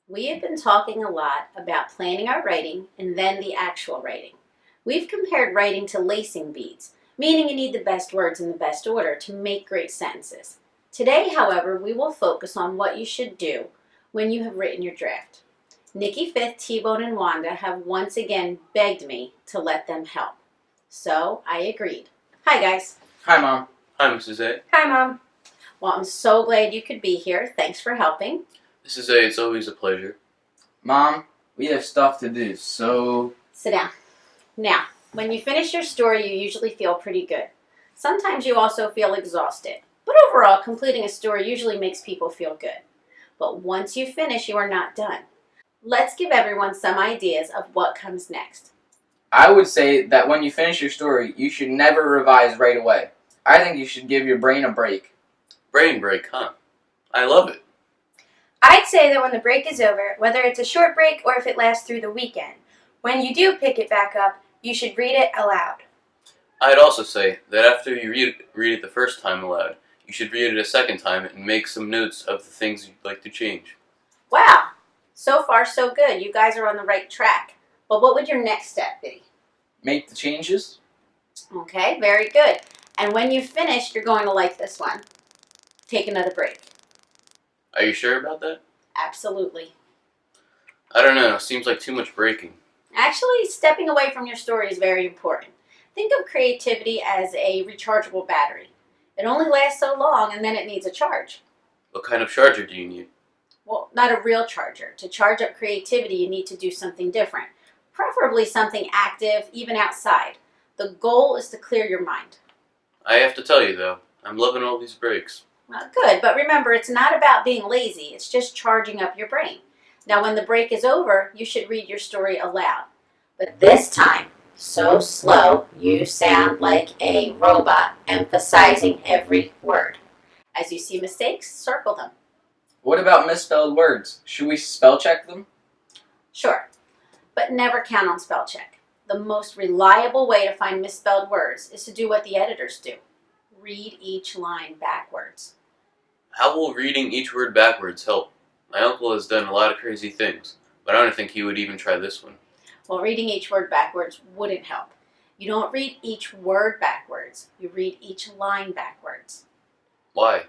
We have been talking a lot about planning our writing and then the actual writing. We've compared writing to lacing beads, meaning you need the best words in the best order to make great sentences. Today, however, we will focus on what you should do when you have written your draft. Nicky, Fifth, T-Bone, and Wanda have once again begged me to let them help. So I agreed. Hi, guys. Hi, Mom. Hi, Mrs. A. Hi, Mom. Well, I'm so glad you could be here. Thanks for helping. Mrs. A, it's always a pleasure. Mom, we have stuff to do, so... Sit down. Now, when you finish your story, you usually feel pretty good. Sometimes you also feel exhausted. But overall, completing a story usually makes people feel good. But once you finish, you are not done. Let's give everyone some ideas of what comes next. I would say that when you finish your story, you should never revise right away. I think you should give your brain a break. Brain break, huh? I love it. I'd say that when the break is over, whether it's a short break or if it lasts through the weekend, when you do pick it back up, you should read it aloud. I'd also say that after you read it the first time aloud, you should read it a second time and make some notes of the things you'd like to change. Wow, so far so good. You guys are on the right track. But what would your next step be? Make the changes. Okay, very good. And when you finish, you're going to like this one. Take another break. Are you sure about that? Absolutely. I don't know. Seems like too much breaking. Actually, stepping away from your story is very important. Think of creativity as a rechargeable battery. It only lasts so long and then it needs a charge. What kind of charger do you need? Well, not a real charger. To charge up creativity, you need to do something different. Preferably something active, even outside. The goal is to clear your mind. I have to tell you, though, I'm loving all these breaks. Well, good, but remember, it's not about being lazy. It's just charging up your brain. Now, when the break is over, you should read your story aloud. But this time, so slow, you sound like a robot, emphasizing every word. As you see mistakes, circle them. What about misspelled words? Should we spell check them? Sure, but never count on spell check. The most reliable way to find misspelled words is to do what the editors do. Read each line backwards. How will reading each word backwards help? My uncle has done a lot of crazy things, but I don't think he would even try this one. Well, reading each word backwards wouldn't help. You don't read each word backwards. You read each line backwards. Why?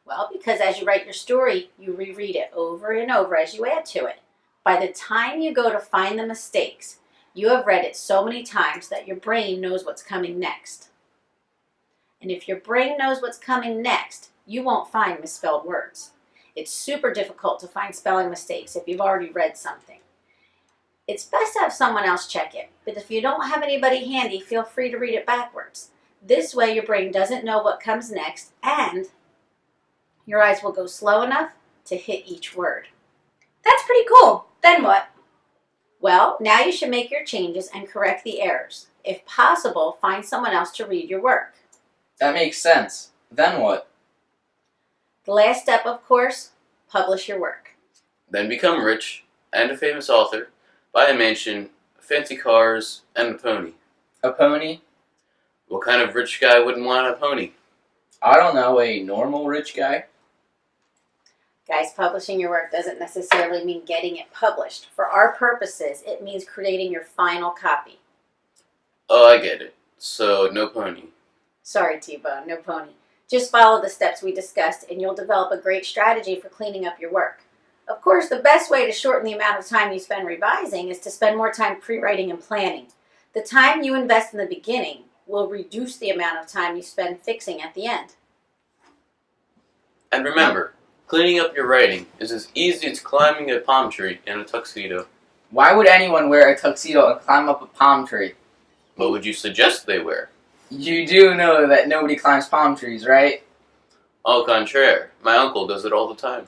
Well, because as you write your story, you reread it over and over as you add to it. By the time you go to find the mistakes, you have read it so many times that your brain knows what's coming next. And if your brain knows what's coming next, you won't find misspelled words. It's super difficult to find spelling mistakes if you've already read something. It's best to have someone else check it, but if you don't have anybody handy, feel free to read it backwards. This way your brain doesn't know what comes next, and your eyes will go slow enough to hit each word. That's pretty cool. Then what? Well, now you should make your changes and correct the errors. If possible, find someone else to read your work. That makes sense. Then what? The last step, of course, publish your work. Then become rich and a famous author, buy a mansion, fancy cars, and a pony. A pony? What kind of rich guy wouldn't want a pony? I don't know, a normal rich guy? Guys, publishing your work doesn't necessarily mean getting it published. For our purposes, it means creating your final copy. Oh, I get it. So, no pony. Sorry, T-Bone, no pony. Just follow the steps we discussed and you'll develop a great strategy for cleaning up your work. Of course, the best way to shorten the amount of time you spend revising is to spend more time pre-writing and planning. The time you invest in the beginning will reduce the amount of time you spend fixing at the end. And remember, cleaning up your writing is as easy as climbing a palm tree in a tuxedo. Why would anyone wear a tuxedo and climb up a palm tree? What would you suggest they wear? You do know that nobody climbs palm trees, right? Au contraire, my uncle does it all the time.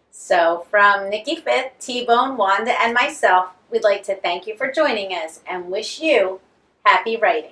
So, from Nicky, Fifth, T-Bone, Wanda, and myself, we'd like to thank you for joining us and wish you happy writing.